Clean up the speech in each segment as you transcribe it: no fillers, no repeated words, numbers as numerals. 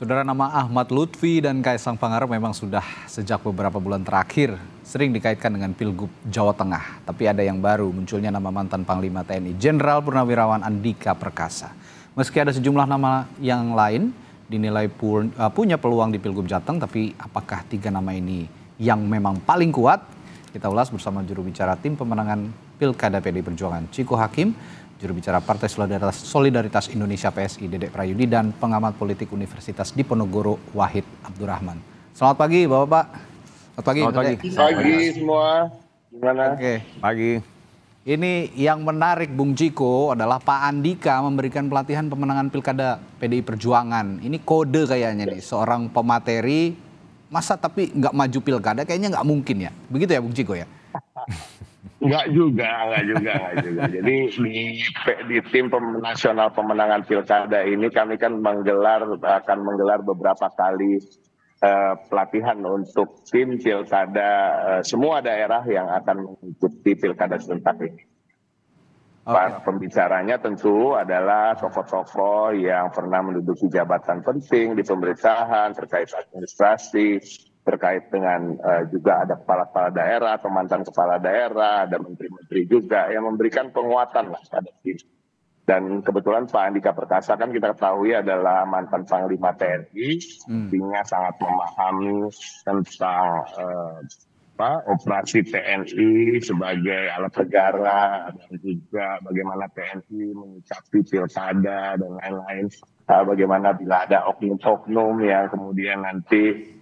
Saudara, nama Ahmad Lutfi dan Kaisang Pangarep memang sudah sejak beberapa bulan terakhir sering dikaitkan dengan Pilgub Jawa Tengah. Tapi ada yang baru, munculnya nama mantan Panglima TNI Jenderal Purnawirawan Andika Perkasa. Meski ada sejumlah nama yang lain dinilai punya peluang di Pilgub Jateng, tapi apakah tiga nama ini yang memang paling kuat? Kita ulas bersama juru bicara tim pemenangan Pilkada PDI Perjuangan Ciko Hakim, juru bicara Partai Solidaritas Indonesia PSI Dedek Prayudi, dan pengamat politik Universitas Diponegoro Wahid Abdurrahman. Selamat pagi Bapak-Bapak. Selamat pagi. Selamat pagi. Pagi semua. Gimana? Oke. Pagi. Ini yang menarik Bung Ciko adalah Pak Andika memberikan pelatihan pemenangan Pilkada PDI Perjuangan. Ini kode kayaknya nih, seorang pemateri masa tapi nggak maju Pilkada, kayaknya nggak mungkin ya. Begitu ya Bung Ciko ya? Enggak juga. Jadi di tim nasional pemenangan Pilkada ini kami kan akan menggelar beberapa kali pelatihan untuk tim Pilkada semua daerah yang akan mengikuti Pilkada serentak ini. Para pembicaranya tentu adalah tokoh-tokoh yang pernah menduduki jabatan penting di pemerintahan terkait administrasi, terkait dengan juga ada kepala-kepala daerah atau mantan kepala daerah, ada menteri-menteri juga yang memberikan penguatan lah pada tim. Dan kebetulan Pak Andika Perkasa kan kita ketahui adalah mantan Panglima TNI, artinya sangat memahami tentang operasi TNI sebagai alat negara dan juga bagaimana TNI menyikapi pilkada dan lain-lain. Bagaimana bila ada oknum-oknum yang kemudian nanti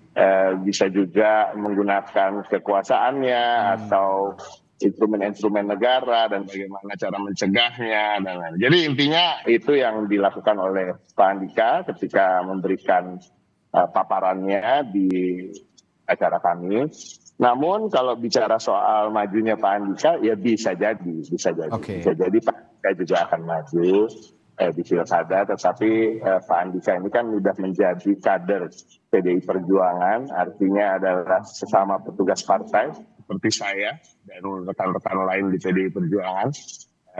bisa juga menggunakan kekuasaannya atau instrumen-instrumen negara dan bagaimana cara mencegahnya dan lain-lain. Jadi intinya itu yang dilakukan oleh Pak Andika ketika memberikan paparannya di acara kami. Namun kalau bicara soal majunya Pak Andika, ya bisa jadi. Bisa jadi Pak Andika juga akan maju di Pilkada, tetapi Pak Andika ini kan sudah menjadi kader PDI Perjuangan, artinya adalah sesama petugas partai seperti saya dan rekan-rekan lain di PDI Perjuangan.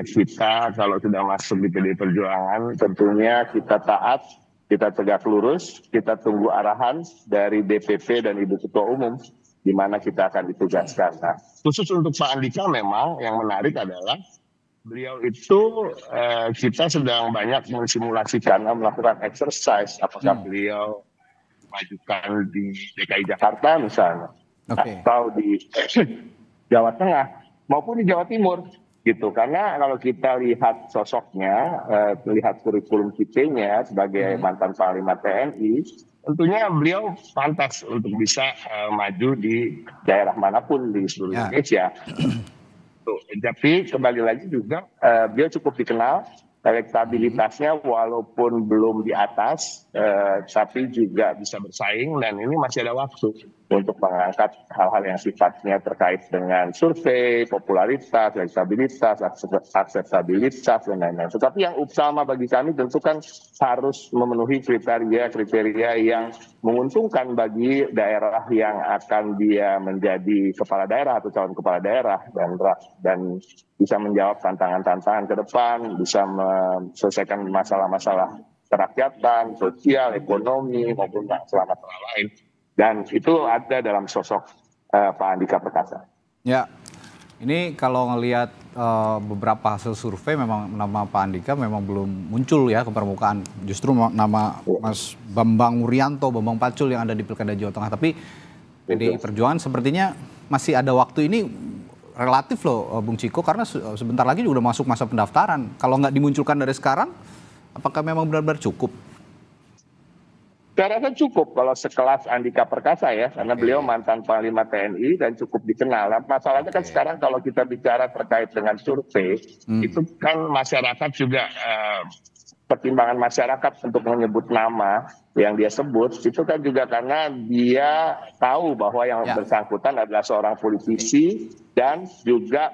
Kita kalau sudah masuk di PDI Perjuangan, tentunya kita taat, kita tegak lurus, kita tunggu arahan dari DPP dan Ibu Ketua Umum di mana kita akan ditugaskan. Nah, khusus untuk Pak Andika memang yang menarik adalah beliau itu kita sedang banyak mensimulasikan, melakukan exercise apakah beliau majukan di DKI Jakarta misalnya, atau di Jawa Tengah maupun di Jawa Timur gitu. Karena kalau kita lihat sosoknya, melihat kurikulum vitae-nya sebagai mantan Panglima TNI, tentunya beliau pantas untuk bisa maju di daerah manapun di seluruh Indonesia. Tapi kembali lagi juga beliau cukup dikenal, elektabilitasnya walaupun belum di atas, tapi juga bisa bersaing dan ini masih ada waktu untuk mengangkat hal-hal yang sifatnya terkait dengan survei, popularitas, elektabilitas, akseptabilitas dan lain-lain. Tetapi yang utama bagi kami tentu kan harus memenuhi kriteria yang menguntungkan bagi daerah yang akan dia menjadi kepala daerah atau calon kepala daerah dan bisa menjawab tantangan-tantangan ke depan, bisa menyelesaikan masalah-masalah kerakyatan, sosial, ekonomi maupun masalah-masalah lain. Dan itu ada dalam sosok Pak Andika Perkasa. Ya, ini kalau ngelihat beberapa hasil survei memang nama Pak Andika memang belum muncul ya ke permukaan. Justru nama Mas Bambang Wuryanto, Bambang Pacul yang ada di Pilkada Jawa Tengah. Tapi PDI Perjuangan sepertinya masih ada waktu ini relatif loh Bung Ciko, karena sebentar lagi juga udah masuk masa pendaftaran. Kalau nggak dimunculkan dari sekarang, apakah memang benar-benar cukup? Saya rasa cukup kalau sekelas Andika Perkasa ya, karena beliau mantan Panglima TNI dan cukup dikenal. Masalahnya kan sekarang kalau kita bicara terkait dengan survei, itu kan masyarakat juga pertimbangan masyarakat untuk menyebut nama yang dia sebut, itu kan juga karena dia tahu bahwa yang bersangkutan adalah seorang politisi dan juga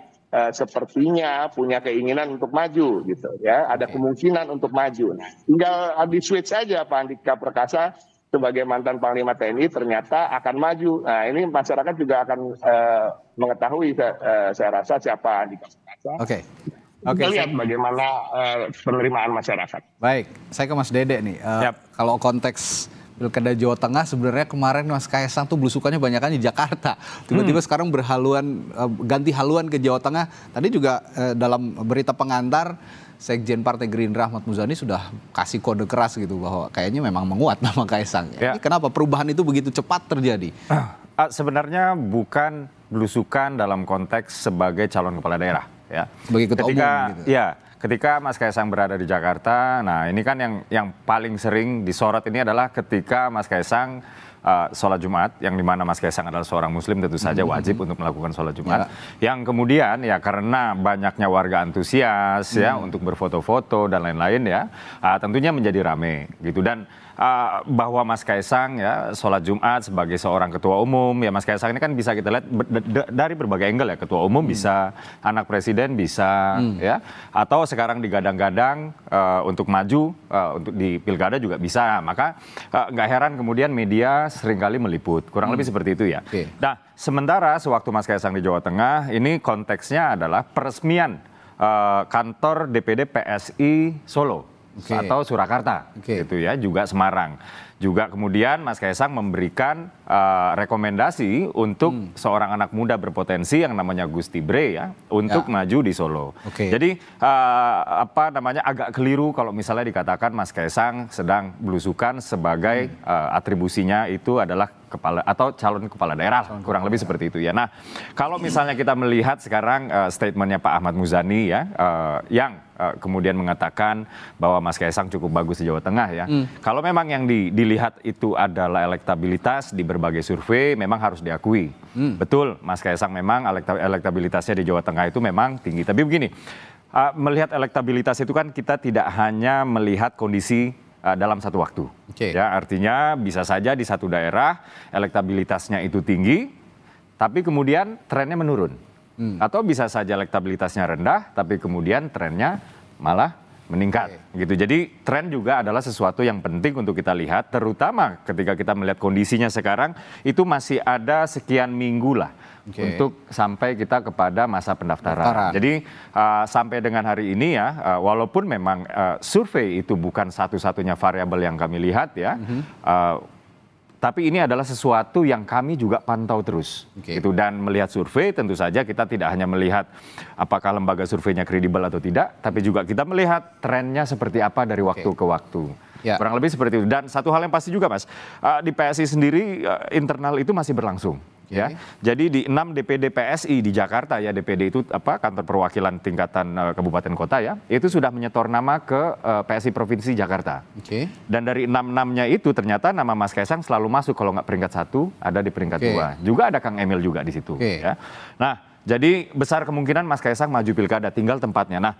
sepertinya punya keinginan untuk maju gitu ya, ada kemungkinan untuk maju. Nah, tinggal di switch saja Pak Andika Perkasa sebagai mantan Panglima TNI ternyata akan maju. Nah, ini masyarakat juga akan mengetahui saya rasa siapa Andika Perkasa. Kita lihat bagaimana penerimaan masyarakat. Baik, saya ke Mas Dede nih. Kalau konteks Pilkada Jawa Tengah sebenarnya kemarin Mas Kaisang tuh belusukannya banyakan di Jakarta. Tiba-tiba sekarang ganti haluan ke Jawa Tengah. Tadi juga dalam berita pengantar Sekjen Partai Gerindra Ahmad Muzani sudah kasih kode keras gitu bahwa kayaknya memang menguat nama Kaisang. Ini kenapa perubahan itu begitu cepat terjadi? Sebenarnya bukan belusukan dalam konteks sebagai calon kepala daerah, ya. Sebagai ketua umum gitu. Ya, ketika Mas Kaisang berada di Jakarta, nah ini kan yang paling sering disorot ini adalah ketika Mas Kaisang sholat Jumat, yang dimana Mas Kaisang adalah seorang Muslim, tentu saja wajib untuk melakukan sholat Jumat. Yang kemudian ya karena banyaknya warga antusias ya untuk berfoto-foto dan lain-lain ya, tentunya menjadi rame gitu. Dan bahwa Mas Kaisang ya sholat Jumat sebagai seorang ketua umum, ya Mas Kaisang ini kan bisa kita lihat dari berbagai angle ya, ketua umum bisa, anak presiden bisa, ya, atau sekarang digadang-gadang untuk maju untuk di pilkada juga bisa. Maka nggak heran kemudian media seringkali meliput, kurang lebih seperti itu ya. Nah, sementara sewaktu Mas Kaisang di Jawa Tengah, ini konteksnya adalah peresmian kantor DPD PSI Solo. Atau Surakarta, gitu ya, juga Semarang. Juga kemudian Mas Kaisang memberikan rekomendasi untuk seorang anak muda berpotensi yang namanya Gusti Bre ya, untuk maju di Solo. Jadi agak keliru kalau misalnya dikatakan Mas Kaisang sedang belusukan sebagai atribusinya itu adalah kepala atau calon kepala daerah, kurang lebih seperti itu ya. Nah, kalau misalnya kita melihat sekarang statementnya Pak Ahmad Muzani ya, yang kemudian mengatakan bahwa Mas Kaisang cukup bagus di Jawa Tengah ya. Kalau memang yang dilihat itu adalah elektabilitas di berbagai survei, memang harus diakui. Betul, Mas Kaisang memang elektabilitasnya di Jawa Tengah itu memang tinggi. Tapi begini, melihat elektabilitas itu kan kita tidak hanya melihat kondisi dalam satu waktu. Ya, artinya bisa saja di satu daerah elektabilitasnya itu tinggi, tapi kemudian trennya menurun. Atau bisa saja elektabilitasnya rendah, tapi kemudian trennya malah meningkat. Gitu. Jadi tren juga adalah sesuatu yang penting untuk kita lihat, terutama ketika kita melihat kondisinya sekarang, itu masih ada sekian minggu lah untuk sampai kita kepada masa pendaftaran. Jadi sampai dengan hari ini ya, walaupun memang survei itu bukan satu-satunya variabel yang kami lihat ya, tapi ini adalah sesuatu yang kami juga pantau terus. Gitu. Dan melihat survei tentu saja kita tidak hanya melihat apakah lembaga surveinya kredibel atau tidak, tapi juga kita melihat trennya seperti apa dari waktu ke waktu. Kurang lebih seperti itu. Dan satu hal yang pasti juga Mas, di PSI sendiri internal itu masih berlangsung. Ya, jadi di 6 DPD PSI di Jakarta ya, DPD itu kantor perwakilan tingkatan kabupaten kota ya, itu sudah menyetor nama ke PSI Provinsi Jakarta. Dan dari 6-6-nya itu ternyata nama Mas Kaisang selalu masuk, kalau nggak peringkat 1 ada di peringkat 2. Juga ada Kang Emil juga di situ. Ya. Nah, jadi besar kemungkinan Mas Kaisang maju pilkada, tinggal tempatnya. Nah,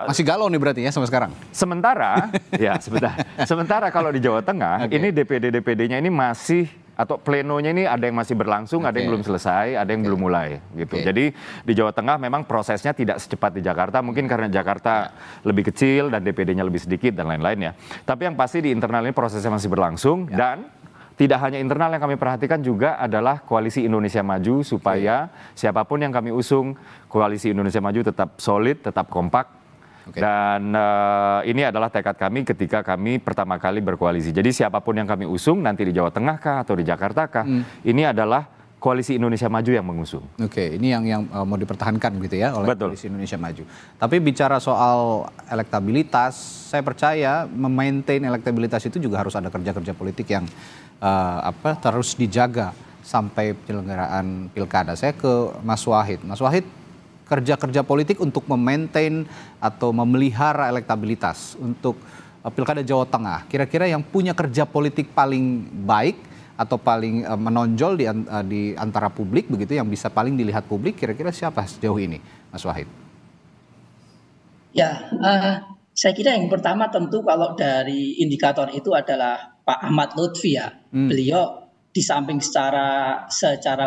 masih galau nih berarti ya sampai sekarang. Sementara ya sementara kalau di Jawa Tengah ini DPD-DPD-nya ini masih, atau plenonya ini ada yang masih berlangsung, ada yang belum selesai, ada yang belum mulai gitu. Jadi di Jawa Tengah memang prosesnya tidak secepat di Jakarta, mungkin karena Jakarta lebih kecil dan DPD-nya lebih sedikit dan lain-lain ya. Tapi yang pasti di internal ini prosesnya masih berlangsung dan tidak hanya internal yang kami perhatikan, juga adalah Koalisi Indonesia Maju, supaya siapapun yang kami usung, Koalisi Indonesia Maju tetap solid, tetap kompak. Dan ini adalah tekad kami ketika kami pertama kali berkoalisi. Jadi siapapun yang kami usung, nanti di Jawa Tengah kah atau di Jakarta kah, ini adalah Koalisi Indonesia Maju yang mengusung. Ini yang mau dipertahankan gitu ya oleh Koalisi Indonesia Maju. Tapi bicara soal elektabilitas, saya percaya memaintain elektabilitas itu juga harus ada kerja-kerja politik yang terus dijaga sampai penyelenggaraan pilkada. Saya ke Mas Wahid. Mas Wahid, kerja-kerja politik untuk memaintain atau memelihara elektabilitas untuk pilkada Jawa Tengah, kira-kira yang punya kerja politik paling baik atau paling menonjol di antara publik begitu, yang bisa paling dilihat publik, kira-kira siapa sejauh ini, Mas Wahid? Ya, saya kira yang pertama tentu kalau dari indikator itu adalah Pak Ahmad Lutfi ya. Beliau di samping secara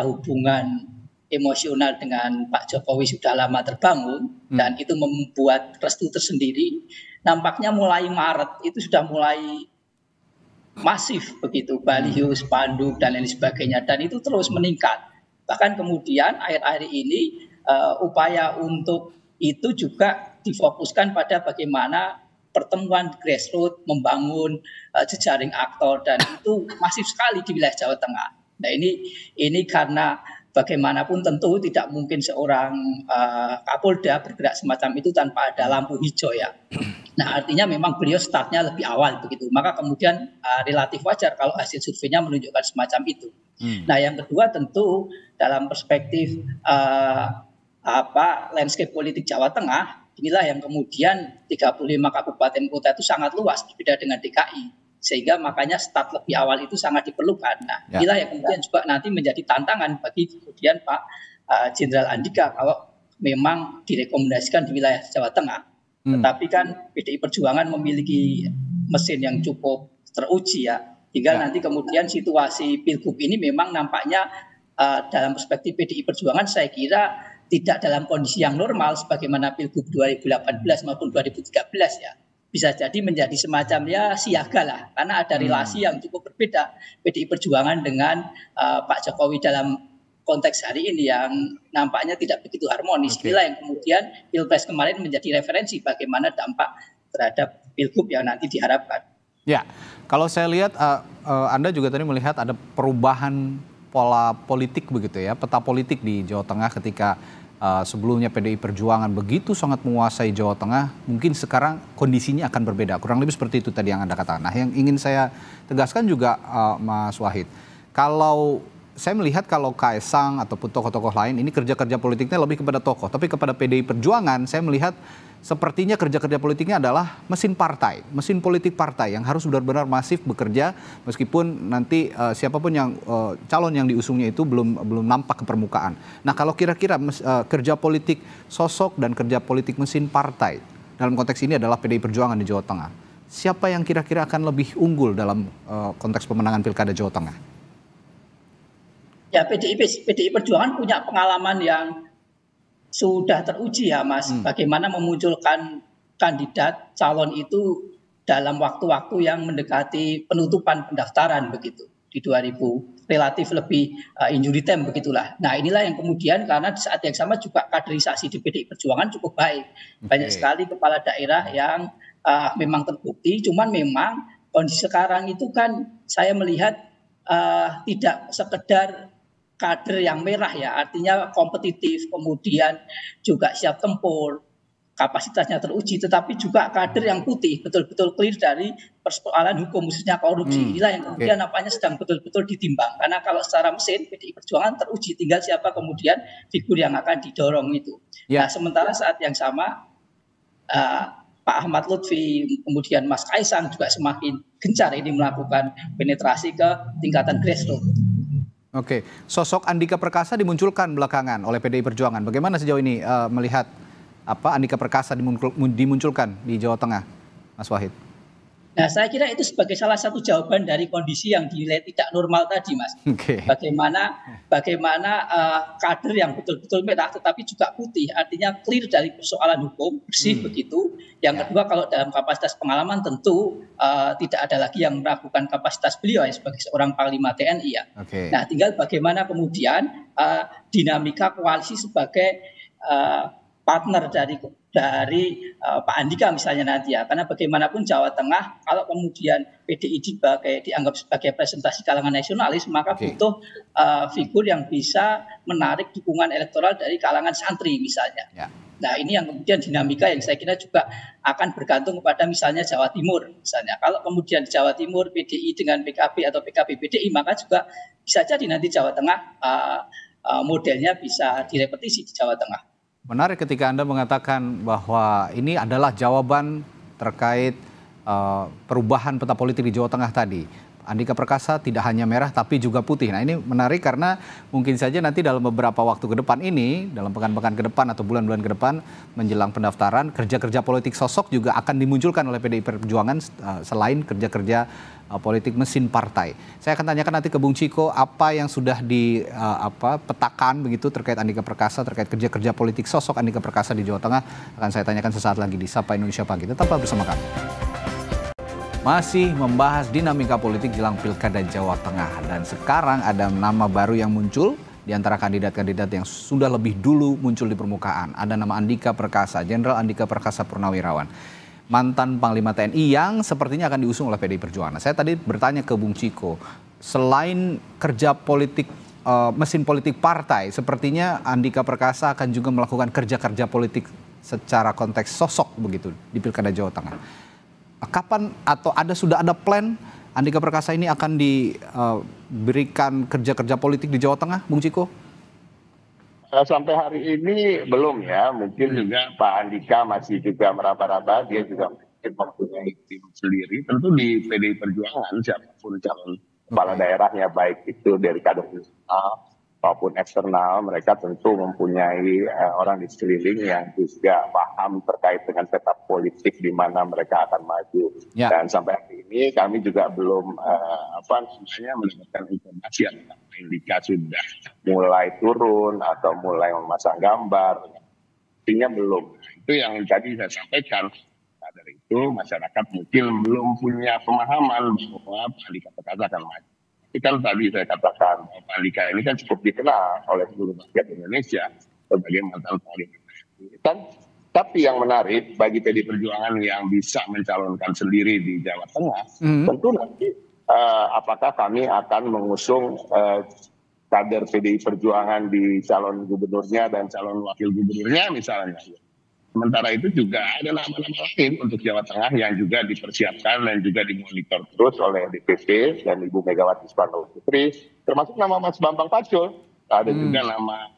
hubungan emosional dengan Pak Jokowi sudah lama terbangun dan itu membuat restu tersendiri, nampaknya mulai Maret itu sudah mulai masif begitu, baliho, spanduk dan lain sebagainya, dan itu terus meningkat. Bahkan kemudian akhir-akhir ini upaya untuk itu juga difokuskan pada bagaimana pertemuan grassroots, membangun jejaring aktor, dan itu masif sekali di wilayah Jawa Tengah. Nah ini karena bagaimanapun tentu tidak mungkin seorang Kapolda bergerak semacam itu tanpa ada lampu hijau ya. Nah artinya memang beliau startnya lebih awal begitu. Maka kemudian relatif wajar kalau hasil surveinya menunjukkan semacam itu. Nah yang kedua tentu dalam perspektif landscape politik Jawa Tengah, inilah yang kemudian 35 kabupaten kota itu sangat luas berbeda dengan DKI. Sehingga makanya start lebih awal itu sangat diperlukan. Nah, inilah yang kemudian juga nanti menjadi tantangan bagi kemudian Pak Jenderal Andika kalau memang direkomendasikan di wilayah Jawa Tengah. Tetapi kan PDI Perjuangan memiliki mesin yang cukup teruji ya. Hingga nanti kemudian situasi Pilgub ini memang nampaknya dalam perspektif PDI Perjuangan saya kira tidak dalam kondisi yang normal sebagaimana Pilgub 2018 maupun 2013 ya. Bisa jadi menjadi semacam ya siaga lah, karena ada relasi yang cukup berbeda PDI Perjuangan dengan Pak Jokowi dalam konteks hari ini yang nampaknya tidak begitu harmonis. Inilah yang kemudian Pilpres kemarin menjadi referensi bagaimana dampak terhadap Pilgub yang nanti diharapkan. Ya, kalau saya lihat Anda juga tadi melihat ada perubahan pola politik begitu ya, peta politik di Jawa Tengah ketika sebelumnya PDI Perjuangan begitu sangat menguasai Jawa Tengah, mungkin sekarang kondisinya akan berbeda. Kurang lebih seperti itu tadi yang Anda katakan. Nah, yang ingin saya tegaskan juga Mas Wahid, kalau saya melihat kalau Kaesang ataupun tokoh-tokoh lain ini kerja-kerja politiknya lebih kepada tokoh, tapi kepada PDI Perjuangan saya melihat sepertinya kerja-kerja politiknya adalah mesin partai, mesin politik partai yang harus benar-benar masif bekerja meskipun nanti siapapun yang calon yang diusungnya itu belum nampak ke permukaan. Nah, kalau kira-kira kerja politik sosok dan kerja politik mesin partai dalam konteks ini adalah PDI Perjuangan di Jawa Tengah, siapa yang kira-kira akan lebih unggul dalam konteks pemenangan Pilkada Jawa Tengah? Ya, PDI Perjuangan punya pengalaman yang sudah teruji ya Mas, bagaimana memunculkan kandidat calon itu dalam waktu-waktu yang mendekati penutupan pendaftaran begitu di 2000 relatif lebih injury time begitulah. Nah inilah yang kemudian karena di saat yang sama juga kaderisasi di PDI Perjuangan cukup baik, banyak sekali kepala daerah yang memang terbukti. Cuman memang kondisi sekarang itu kan saya melihat tidak sekedar kader yang merah ya, artinya kompetitif, kemudian juga siap tempur, kapasitasnya teruji, tetapi juga kader yang putih, betul-betul clear dari persoalan hukum, khususnya korupsi. Inilah yang kemudian nampaknya sedang betul-betul ditimbang. Karena kalau secara mesin, PDI Perjuangan teruji, tinggal siapa kemudian figur yang akan didorong itu. Nah, sementara saat yang sama, Pak Ahmad Lutfi, kemudian Mas Kaesang juga semakin gencar ini melakukan penetrasi ke tingkatan grassroots. Oke, sosok Andika Perkasa dimunculkan belakangan oleh PDI Perjuangan. Bagaimana sejauh ini melihat Andika Perkasa dimunculkan di Jawa Tengah, Mas Wahid? Nah, saya kira itu sebagai salah satu jawaban dari kondisi yang dinilai tidak normal tadi, Mas. Bagaimana kader yang betul-betul merah tetapi juga putih, artinya clear dari persoalan hukum, bersih begitu. Yang kedua, kalau dalam kapasitas pengalaman tentu tidak ada lagi yang meragukan kapasitas beliau ya, sebagai seorang Panglima TNI ya. Nah, tinggal bagaimana kemudian dinamika koalisi sebagai partner dari Pak Andika misalnya nanti ya, karena bagaimanapun Jawa Tengah kalau kemudian PDI dianggap sebagai presentasi kalangan nasionalis, maka butuh figur yang bisa menarik dukungan elektoral dari kalangan santri misalnya. Nah ini yang kemudian dinamika yang saya kira juga akan bergantung kepada misalnya Jawa Timur misalnya. Kalau kemudian di Jawa Timur PDI dengan PKB atau PKB PDI, maka juga bisa jadi nanti Jawa Tengah modelnya bisa direpetisi di Jawa Tengah. Menarik ketika Anda mengatakan bahwa ini adalah jawaban terkait perubahan peta politik di Jawa Tengah tadi. Andika Perkasa tidak hanya merah tapi juga putih. Nah ini menarik karena mungkin saja nanti dalam beberapa waktu ke depan ini, dalam pekan-pekan ke depan atau bulan-bulan ke depan menjelang pendaftaran, kerja-kerja politik sosok juga akan dimunculkan oleh PDI Perjuangan selain kerja-kerja politik mesin partai. Saya akan tanyakan nanti ke Bung Ciko apa yang sudah dipetakan begitu terkait Andika Perkasa, terkait kerja-kerja politik sosok Andika Perkasa di Jawa Tengah. Akan saya tanyakan sesaat lagi di Sapa Indonesia Pagi. Tetaplah bersama kami. Masih membahas dinamika politik jelang Pilkada Jawa Tengah. Dan sekarang ada nama baru yang muncul di antara kandidat-kandidat yang sudah lebih dulu muncul di permukaan. Ada nama Andika Perkasa, Jenderal Andika Perkasa Purnawirawan. mantan Panglima TNI yang sepertinya akan diusung oleh PDI Perjuangan. Saya tadi bertanya ke Bung Ciko, selain kerja politik, mesin politik partai, sepertinya Andika Perkasa akan juga melakukan kerja-kerja politik secara konteks sosok begitu di Pilkada Jawa Tengah. Kapan atau sudah ada plan Andika Perkasa ini akan diberikan kerja-kerja politik di Jawa Tengah, Bung Ciko? Sampai hari ini belum ya, mungkin juga Pak Andika masih juga meraba-raba, dia juga mungkin mempunyai tim sendiri. Tentu di PDI Perjuangan siapapun calon kepala daerahnya, baik itu dari kader internal maupun eksternal, mereka tentu mempunyai orang di sekeliling yang juga paham terkait dengan peta politik di mana mereka akan maju. Ya. Dan sampai hari ini kami juga belum mendapatkan informasi apakah Andika sudah mulai turun atau mulai memasang gambar. Artinya belum. Itu yang tadi saya sampaikan. Nah, dari itu masyarakat mungkin belum punya pemahaman bahwa Pak Andika Perkasa akan maju. Tapi kan tadi saya katakan bahwa Pak Andika ini kan cukup dikenal oleh seluruh rakyat Indonesia sebagai mantan Panglima TNI. Tapi yang menarik bagi PDI Perjuangan yang bisa mencalonkan sendiri di Jawa Tengah, tentu nanti apakah kami akan mengusung kader PDI Perjuangan di calon gubernurnya dan calon wakil gubernurnya misalnya. Sementara itu juga ada nama-nama lain untuk Jawa Tengah yang juga dipersiapkan dan juga dimonitor terus oleh DPP dan Ibu Megawati Soekarno Putri, termasuk nama Mas Bambang Pacul. Ada juga nama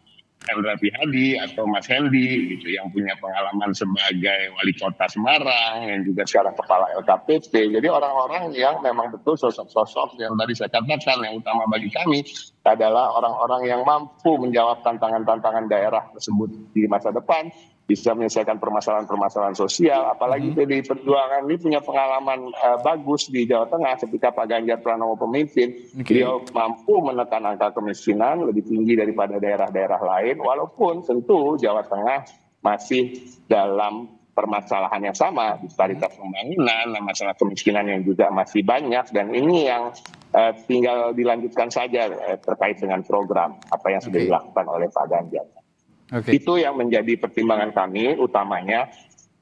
Hendra Prihadi atau Mas Hendi gitu, yang punya pengalaman sebagai wali kota Semarang, yang juga sekarang kepala LKPP. Jadi orang-orang yang memang betul sosok-sosok yang tadi saya katakan yang utama bagi kami adalah orang-orang yang mampu menjawab tantangan-tantangan daerah tersebut di masa depan, bisa menyelesaikan permasalahan-permasalahan sosial. Apalagi PDI Perjuangan ini punya pengalaman bagus di Jawa Tengah ketika Pak Ganjar Pranowo pemimpin. Beliau mampu menekan angka kemiskinan lebih tinggi daripada daerah-daerah lain, walaupun tentu Jawa Tengah masih dalam permasalahan yang sama, disparitas pembangunan, masalah kemiskinan yang juga masih banyak, dan ini yang tinggal dilanjutkan saja terkait dengan program apa yang sudah dilakukan oleh Pak Ganjar. Itu yang menjadi pertimbangan kami utamanya,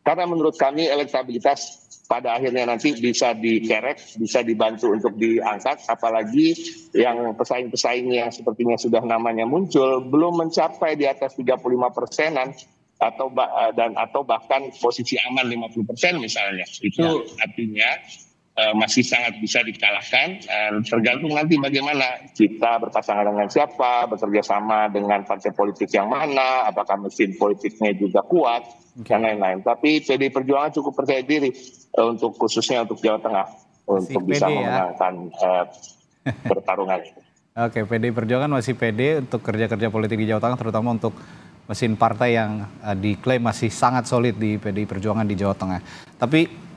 karena menurut kami elektabilitas pada akhirnya nanti bisa dikerek, bisa dibantu untuk diangkat, apalagi yang pesaing-pesaing yang sepertinya sudah namanya muncul belum mencapai di atas 35%-an atau bahkan posisi aman 50% misalnya. Itu artinya masih sangat bisa dikalahkan, tergantung nanti bagaimana kita berpasangan dengan siapa, bekerja sama dengan partai politik yang mana, apakah mesin politiknya juga kuat, dan lain-lain. Tapi PDI Perjuangan cukup percaya diri untuk khususnya untuk Jawa Tengah untuk bisa memenangkan pertarungan ini. Oke, PDI Perjuangan masih pede untuk kerja-kerja politik di Jawa Tengah, terutama untuk mesin partai yang diklaim masih sangat solid di PDI Perjuangan di Jawa Tengah. Tapi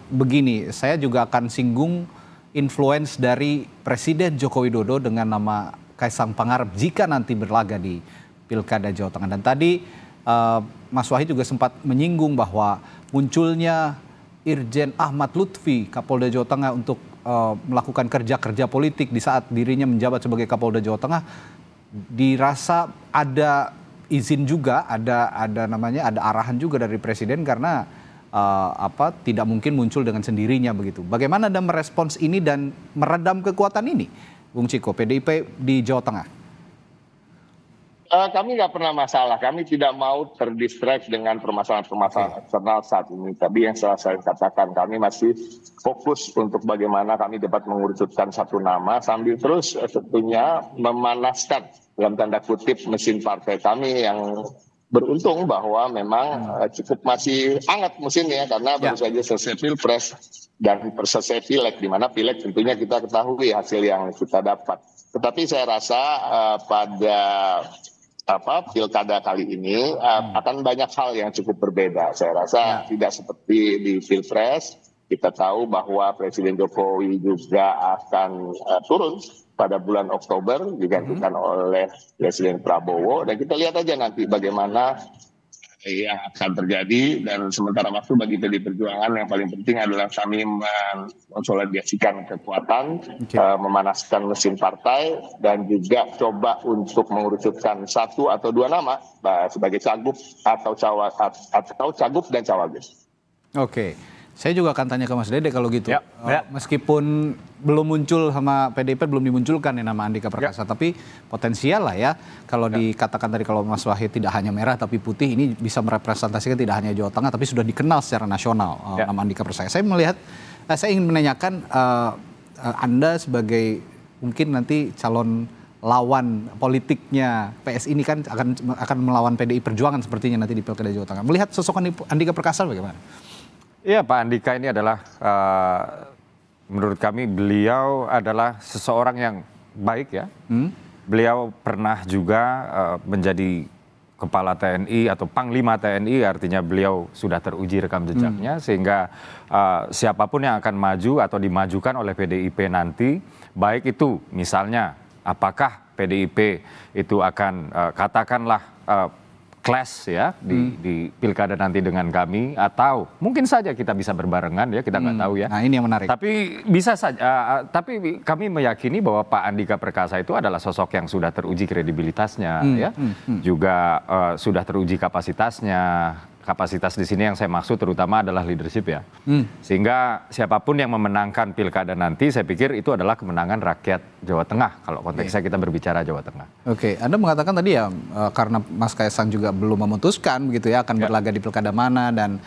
begini, saya juga akan singgung influence dari Presiden Joko Widodo dengan nama Kaisang Pangarep jika nanti berlaga di Pilkada Jawa Tengah. Dan tadi Mas Wahid juga sempat menyinggung bahwa munculnya Irjen Ahmad Lutfi, Kapolda Jawa Tengah, untuk melakukan kerja-kerja politik di saat dirinya menjabat sebagai Kapolda Jawa Tengah, dirasa ada izin juga, ada arahan juga dari Presiden, karena tidak mungkin muncul dengan sendirinya begitu. Bagaimana Anda merespons ini dan meredam kekuatan ini, Bung Ciko, PDIP di Jawa Tengah? Kami nggak pernah masalah, kami tidak mau terdistract dengan permasalahan-permasalahan eksternal saat ini. Tapi yang saya katakan, kami masih fokus untuk bagaimana kami dapat mengerucutkan satu nama sambil terus tentunya memanaskan dalam tanda kutip mesin partai kami yang beruntung bahwa memang cukup masih hangat mesinnya, karena baru saja selesai Pilpres dan selesai Pileg, di mana Pileg tentunya kita ketahui hasil yang kita dapat. Tetapi saya rasa pada Pilkada kali ini akan banyak hal yang cukup berbeda. Saya rasa tidak seperti di Pilpres. Kita tahu bahwa Presiden Jokowi juga akan turun pada bulan Oktober, digantikan oleh Presiden Prabowo, dan kita lihat aja nanti bagaimana yang akan terjadi. Dan sementara waktu bagi PDI Perjuangan yang paling penting adalah kami mensolidasikan kekuatan, memanaskan mesin partai, dan juga coba untuk mengerucutkan satu atau dua nama sebagai cagup atau cagup dan cawagup. Oke, saya juga akan tanya ke Mas Dede kalau gitu. Ya, ya. Meskipun belum muncul sama PDIP, belum dimunculkan ya nama Andika Perkasa, tapi potensial lah ya. Kalau dikatakan tadi kalau Mas Wahid tidak hanya merah tapi putih, ini bisa merepresentasikan tidak hanya Jawa Tengah, tapi sudah dikenal secara nasional nama Andika Perkasa. Saya melihat, saya ingin menanyakan Anda sebagai mungkin nanti calon lawan politiknya PS ini kan akan melawan PDI Perjuangan sepertinya nanti di Pilkada Jawa Tengah. Melihat sosok Andika Perkasa bagaimana? Iya, Pak Andika ini adalah menurut kami beliau adalah seseorang yang baik ya. Beliau pernah juga menjadi kepala TNI atau Panglima TNI, artinya beliau sudah teruji rekam jejaknya sehingga siapapun yang akan maju atau dimajukan oleh PDIP nanti, baik itu misalnya apakah PDIP itu akan katakanlah clash ya di pilkada nanti dengan kami, atau mungkin saja kita bisa berbarengan ya, kita nggak tahu ya. Nah, ini yang menarik. Tapi bisa saja, tapi kami meyakini bahwa Pak Andika Perkasa itu adalah sosok yang sudah teruji kredibilitasnya ya, juga sudah teruji kapasitasnya. Kapasitas di sini yang saya maksud terutama adalah leadership ya. Sehingga siapapun yang memenangkan pilkada nanti, saya pikir itu adalah kemenangan rakyat Jawa Tengah kalau konteksnya kita berbicara Jawa Tengah. Oke, Anda mengatakan tadi ya karena Mas Kaisang juga belum memutuskan begitu ya akan berlaga di pilkada mana, dan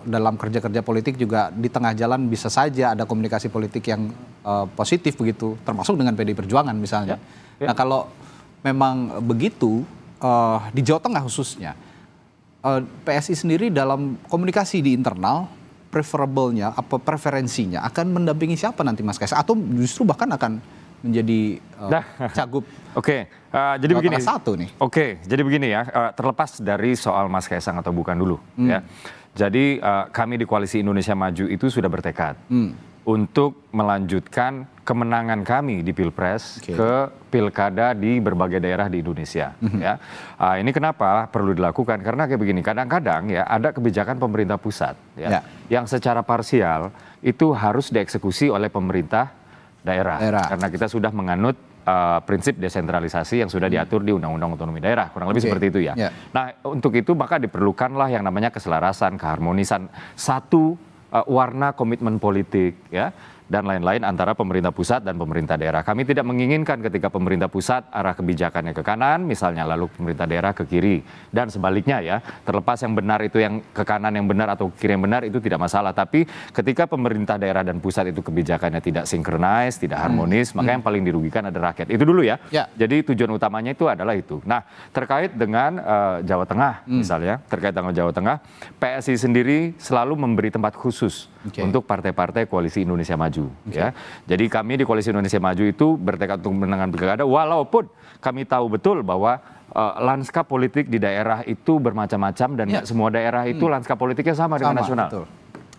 dalam kerja-kerja politik juga di tengah jalan bisa saja ada komunikasi politik yang positif begitu, termasuk dengan PDI Perjuangan misalnya. Nah, kalau memang begitu di Jawa Tengah khususnya, PSI sendiri dalam komunikasi di internal, preferable-nya, preferensinya akan mendampingi siapa nanti Mas Kaisang? Atau justru bahkan akan menjadi cagup? Oke, jadi Jawa begini. Tengah satu nih. Oke, jadi begini ya, terlepas dari soal Mas Kaisang atau bukan dulu ya. Jadi kami di Koalisi Indonesia Maju itu sudah bertekad untuk melanjutkan kemenangan kami di Pilpres ke pilkada di berbagai daerah di Indonesia. Ya, ini kenapa perlu dilakukan? Karena kayak begini, kadang-kadang ya ada kebijakan pemerintah pusat ya, yang secara parsial itu harus dieksekusi oleh pemerintah daerah. Karena kita sudah menganut prinsip desentralisasi yang sudah diatur di Undang-Undang Otonomi Daerah, kurang lebih seperti itu ya. Nah, untuk itu maka diperlukanlah yang namanya keselarasan, keharmonisan, satu warna komitmen politik ya, dan lain-lain antara pemerintah pusat dan pemerintah daerah. Kami tidak menginginkan ketika pemerintah pusat arah kebijakannya ke kanan misalnya, lalu pemerintah daerah ke kiri, dan sebaliknya ya. Terlepas yang benar itu yang ke kanan yang benar atau kiri yang benar itu tidak masalah, tapi ketika pemerintah daerah dan pusat itu kebijakannya tidak sinkronis, tidak harmonis, maka yang paling dirugikan adalah rakyat. Itu dulu ya. Jadi tujuan utamanya itu adalah itu. Nah, terkait dengan Jawa Tengah misalnya, terkait dengan Jawa Tengah, PSI sendiri selalu memberi tempat khusus untuk partai-partai Koalisi Indonesia Maju. Ya, jadi kami di Koalisi Indonesia Maju itu bertekad untuk menangkan pilkada, walaupun kami tahu betul bahwa lanskap politik di daerah itu bermacam-macam dan nggak semua daerah itu lanskap politiknya sama dengan nasional. Betul.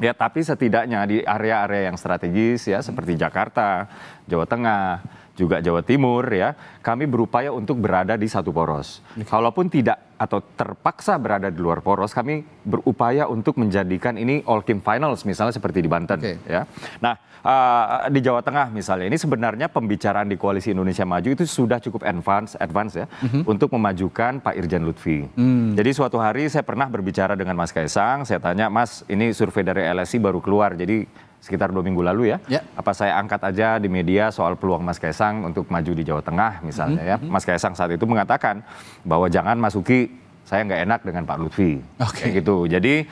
Ya, tapi setidaknya di area-area yang strategis ya seperti Jakarta, Jawa Tengah, juga Jawa Timur ya, kami berupaya untuk berada di satu poros. Kalaupun tidak atau terpaksa berada di luar poros, kami berupaya untuk menjadikan ini all team finals misalnya seperti di Banten ya. Nah, di Jawa Tengah misalnya, ini sebenarnya pembicaraan di Koalisi Indonesia Maju itu sudah cukup advance ya untuk memajukan Pak Irjen Lutfi. Jadi suatu hari saya pernah berbicara dengan Mas Kaisang, saya tanya, Mas, ini survei dari LSI baru keluar, jadi sekitar 2 minggu lalu ya, apa saya angkat aja di media soal peluang Mas Kaisang untuk maju di Jawa Tengah misalnya ya. Mas Kaisang saat itu mengatakan bahwa jangan masuki, saya nggak enak dengan Pak Lutfi. Kayak gitu. Jadi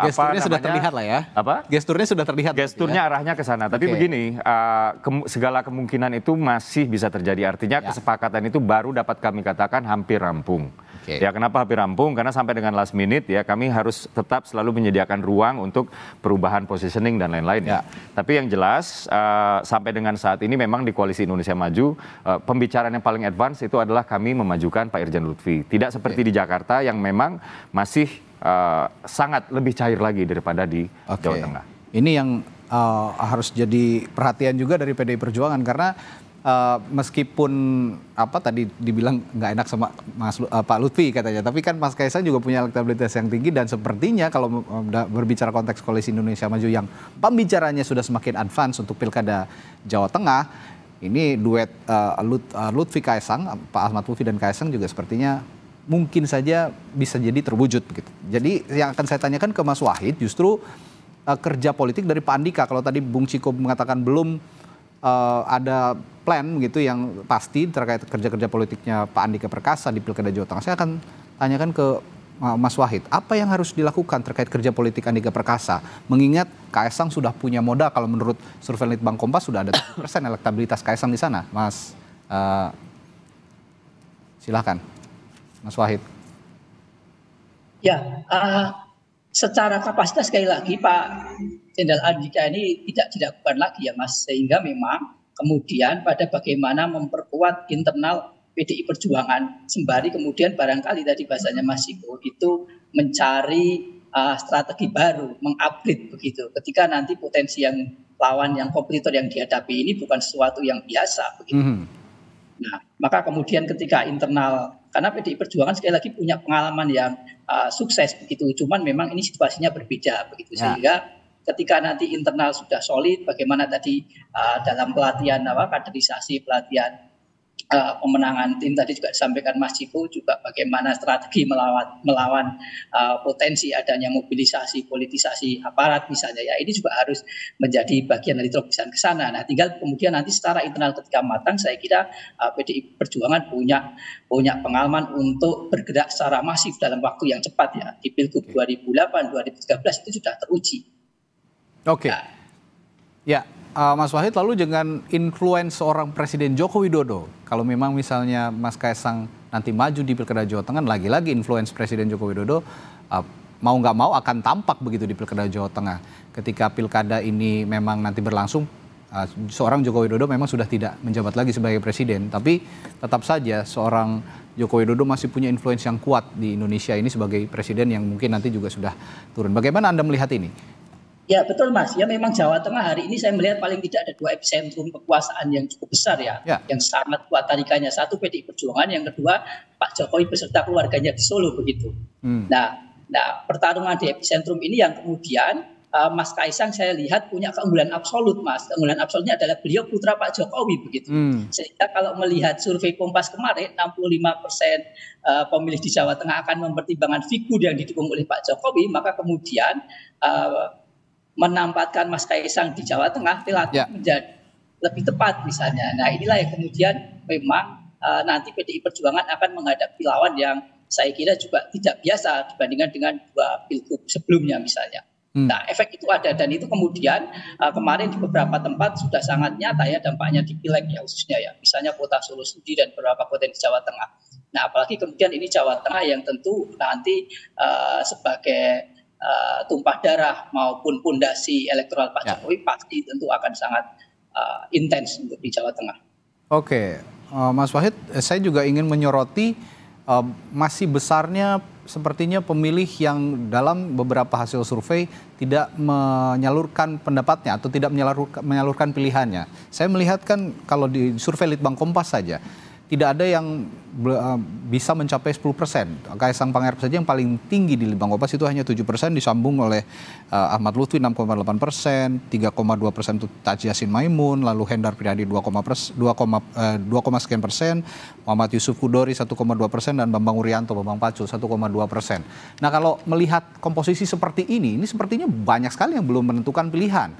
gesturnya sudah terlihat lah ya. Gesturnya sudah terlihat. Gesturnya arahnya ke sana. Tapi begini, segala kemungkinan itu masih bisa terjadi. Artinya kesepakatan itu baru dapat kami katakan hampir rampung. Ya, kenapa hampir rampung? Karena sampai dengan last minute ya kami harus tetap selalu menyediakan ruang untuk perubahan positioning dan lain-lain. Tapi yang jelas sampai dengan saat ini memang di Koalisi Indonesia Maju pembicaraan yang paling advance itu adalah kami memajukan Pak Irjen Lutfi. Tidak seperti di Jakarta yang memang masih sangat lebih cair lagi daripada di Jawa Tengah. Ini yang harus jadi perhatian juga dari PDI Perjuangan, karena meskipun tadi dibilang nggak enak sama Pak Lutfi katanya, tapi kan Mas Kaisang juga punya elektabilitas yang tinggi, dan sepertinya kalau berbicara konteks Koalisi Indonesia Maju yang pembicaranya sudah semakin advance untuk pilkada Jawa Tengah, ini duet Lutfi Kaisang, Pak Ahmad Lutfi dan Kaisang juga sepertinya mungkin saja bisa jadi terwujud begitu. Jadi yang akan saya tanyakan ke Mas Wahid justru kerja politik dari Pak Andika. Kalau tadi Bung Ciko mengatakan belum ada plan gitu yang pasti terkait kerja-kerja politiknya Pak Andika Perkasa di Pilkada Jawa Tengah. Saya akan tanyakan ke Mas Wahid, apa yang harus dilakukan terkait kerja politik Andika Perkasa? Mengingat Kaisang sudah punya modal, kalau menurut survei Litbang Kompas sudah ada 7% elektabilitas Kaisang di sana. Mas, silahkan, Mas Wahid. Ya, secara kapasitas sekali lagi Pak Jenderal Andika ini tidak dilakukan lagi ya Mas, sehingga memang kemudian pada bagaimana memperkuat internal PDI Perjuangan sembari kemudian barangkali tadi bahasanya Mas Ciko itu mencari strategi baru, mengupgrade begitu. Ketika nanti potensi yang lawan yang kompetitor yang dihadapi ini bukan sesuatu yang biasa begitu. Nah, maka kemudian ketika internal, karena PDI Perjuangan sekali lagi punya pengalaman yang sukses begitu, cuman memang ini situasinya berbeda begitu, sehingga ketika nanti internal sudah solid, bagaimana tadi dalam pelatihan kaderisasi, pelatihan pemenangan tim tadi juga disampaikan Mas Ciko, juga bagaimana strategi melawan potensi adanya mobilisasi politisasi aparat misalnya ya, ini juga harus menjadi bagian dari terobosan ke sana. Nah, tinggal kemudian nanti secara internal ketika matang, saya kira PDI Perjuangan punya pengalaman untuk bergerak secara masif dalam waktu yang cepat ya. Di Pilgub 2008, 2013 itu sudah teruji. Oke. Ya, Mas Wahid, lalu dengan influence seorang Presiden Joko Widodo, kalau memang misalnya Mas Kaisang nanti maju di Pilkada Jawa Tengah, lagi-lagi influence Presiden Joko Widodo mau nggak mau akan tampak begitu di Pilkada Jawa Tengah. Ketika Pilkada ini memang nanti berlangsung, seorang Joko Widodo memang sudah tidak menjabat lagi sebagai Presiden, tapi tetap saja seorang Joko Widodo masih punya influence yang kuat di Indonesia ini sebagai Presiden yang mungkin nanti juga sudah turun. Bagaimana Anda melihat ini? Ya betul Mas, ya memang Jawa Tengah hari ini saya melihat paling tidak ada 2 epicentrum kekuasaan yang cukup besar ya. Yang sangat kuat tarikannya. Satu PDI Perjuangan, yang kedua Pak Jokowi beserta keluarganya di Solo begitu. Nah pertarungan di epicentrum ini yang kemudian Mas Kaisang saya lihat punya keunggulan absolut Mas. Keunggulan absolutnya adalah beliau putra Pak Jokowi begitu. Sehingga kalau melihat survei Kompas kemarin 65% pemilih di Jawa Tengah akan mempertimbangkan figur yang didukung oleh Pak Jokowi, maka kemudian menempatkan Mas Kaisang di Jawa Tengah relatif menjadi lebih tepat misalnya. Nah inilah yang kemudian memang nanti PDI Perjuangan akan menghadapi lawan yang saya kira juga tidak biasa dibandingkan dengan 2 pilgub sebelumnya misalnya. Nah efek itu ada, dan itu kemudian kemarin di beberapa tempat sudah sangat nyata ya dampaknya di Pileg ya khususnya ya. Misalnya kota Solo Sudi dan beberapa kota di Jawa Tengah. Nah apalagi kemudian ini Jawa Tengah yang tentu nanti sebagai tumpah darah maupun pondasi elektoral Pak Jokowi pasti tentu akan sangat intens untuk di Jawa Tengah. Oke, Mas Wahid, saya juga ingin menyoroti masih besarnya sepertinya pemilih yang dalam beberapa hasil survei tidak menyalurkan pendapatnya atau tidak menyalurkan pilihannya. Saya melihat kan kalau di survei Litbang Kompas saja, tidak ada yang bisa mencapai 10%. Kaisang Pangarep saja yang paling tinggi di Litbang Kompas itu hanya 7%, disambung oleh Ahmad Lutfi 6,8%, 3,2% itu Taji Yassin Maimun, lalu Hendar Prihadi 2,sekian persen, Muhammad Yusuf Hudori 1,2%, dan Bambang Urianto, Bambang Pacul 1,2%. Nah kalau melihat komposisi seperti ini sepertinya banyak sekali yang belum menentukan pilihan.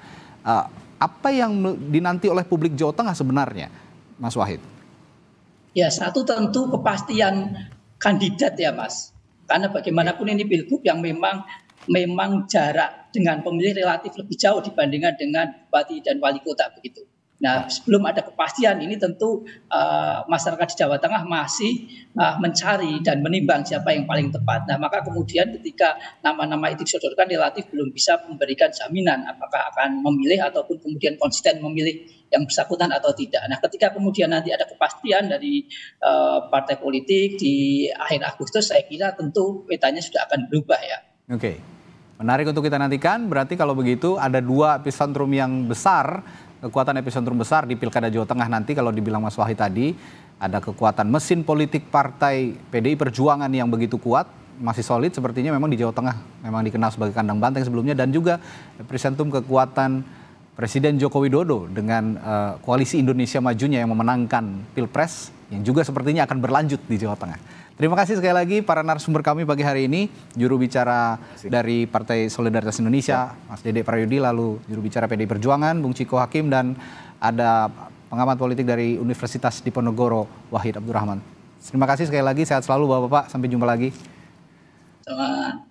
Apa yang dinanti oleh publik Jawa Tengah sebenarnya, Mas Wahid? Ya satu tentu kepastian kandidat ya Mas, karena bagaimanapun ini pilgub yang memang jarak dengan pemilih relatif lebih jauh dibandingkan dengan bupati dan wali kota begitu. Nah sebelum ada kepastian ini tentu masyarakat di Jawa Tengah masih mencari dan menimbang siapa yang paling tepat. Nah maka kemudian ketika nama-nama itu disodorkan relatif belum bisa memberikan jaminan apakah akan memilih ataupun kemudian konsisten memilih yang bersangkutan atau tidak. Nah ketika kemudian nanti ada kepastian dari partai politik di akhir Agustus, saya kira tentu petanya sudah akan berubah ya. Oke, menarik untuk kita nantikan. Berarti kalau begitu ada 2 epicentrum yang besar, kekuatan epicentrum besar di Pilkada Jawa Tengah nanti. Kalau dibilang Mas Wahid tadi, ada kekuatan mesin politik partai PDI Perjuangan yang begitu kuat, masih solid sepertinya memang di Jawa Tengah, memang dikenal sebagai kandang banteng sebelumnya, dan juga epicentrum kekuatan Presiden Joko Widodo dengan koalisi Indonesia Majunya yang memenangkan Pilpres yang juga sepertinya akan berlanjut di Jawa Tengah. Terima kasih sekali lagi para narasumber kami pagi hari ini, juru bicara dari Partai Solidaritas Indonesia, Mas Dede Prayudi, lalu juru bicara PDI Perjuangan, Bung Ciko Hakim, dan ada pengamat politik dari Universitas Diponegoro, Wahid Abdurrahman. Terima kasih sekali lagi, sehat selalu Bapak-Bapak, sampai jumpa lagi. Selamat.